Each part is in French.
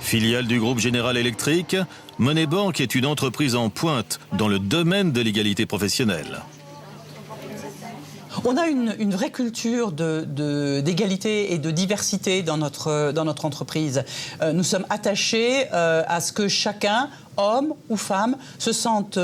Filiale du groupe General Electric, Money Bank est une entreprise en pointe dans le domaine de l'égalité professionnelle. On a une vraie culture d'égalité et de diversité dans notre entreprise. Nous sommes attachés à ce que chacun, homme ou femme, se sente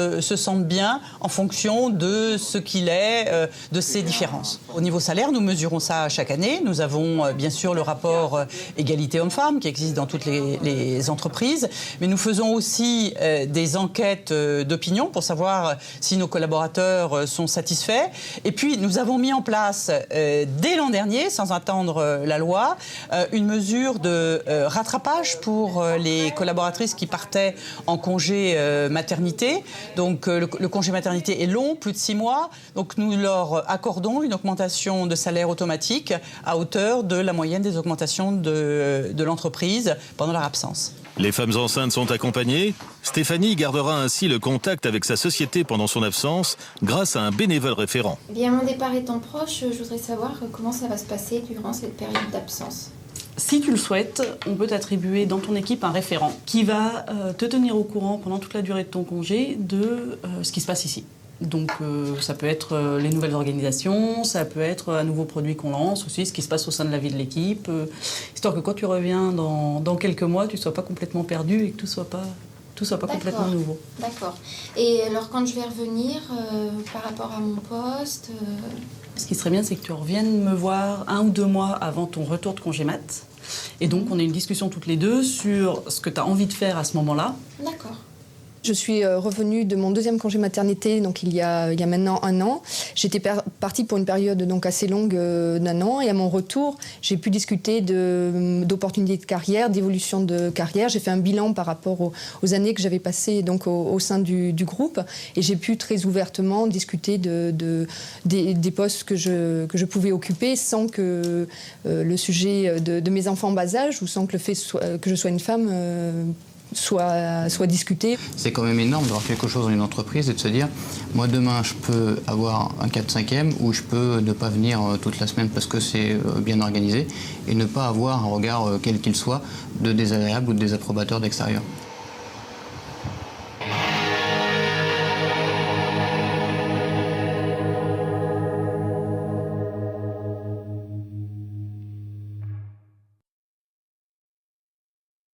bien en fonction de ce qu'il est, de ses différences. Au niveau salaire, nous mesurons ça chaque année. Nous avons bien sûr le rapport égalité homme-femme qui existe dans toutes les entreprises, mais nous faisons aussi des enquêtes d'opinion pour savoir si nos collaborateurs sont satisfaits. Et puis nous avons mis en place dès l'an dernier, sans attendre la loi, une mesure de rattrapage pour les collaboratrices qui partaient en congé maternité. Donc le congé maternité est long, plus de 6 mois. Donc nous leur accordons une augmentation de salaire automatique à hauteur de la moyenne des augmentations de l'entreprise pendant leur absence. Les femmes enceintes sont accompagnées. Stéphanie gardera ainsi le contact avec sa société pendant son absence grâce à un bénévole référent. Bien, mon départ étant proche, je voudrais savoir comment ça va se passer durant cette période d'absence. Si tu le souhaites, on peut t'attribuer dans ton équipe un référent qui va te tenir au courant pendant toute la durée de ton congé de ce qui se passe ici. Donc ça peut être les nouvelles organisations, ça peut être un nouveau produit qu'on lance aussi, ce qui se passe au sein de la vie de l'équipe, histoire que quand tu reviens dans quelques mois, tu ne sois pas complètement perdu et que tout soit pas complètement nouveau. D'accord. Et alors quand je vais revenir par rapport à mon poste... Ce qui serait bien, c'est que tu reviennes me voir 1 ou 2 mois avant ton retour de congé mat. Et donc, on a une discussion toutes les deux sur ce que tu as envie de faire à ce moment-là. D'accord. Je suis revenue de mon 2e congé maternité, donc il y a maintenant 1 an. J'étais partie pour une période donc assez longue d'1 an, et à mon retour, j'ai pu discuter d'opportunités de carrière, d'évolution de carrière. J'ai fait un bilan par rapport aux années que j'avais passées donc au sein du groupe, et j'ai pu très ouvertement discuter des postes que je pouvais occuper sans que le sujet de mes enfants en bas âge ou sans que le fait que je sois une femme soit discuté. C'est quand même énorme d'avoir quelque chose dans une entreprise et de se dire, moi demain je peux avoir un 4/5e ou je peux ne pas venir toute la semaine parce que c'est bien organisé et ne pas avoir un regard quel qu'il soit de désagréable ou de désapprobateur d'extérieur.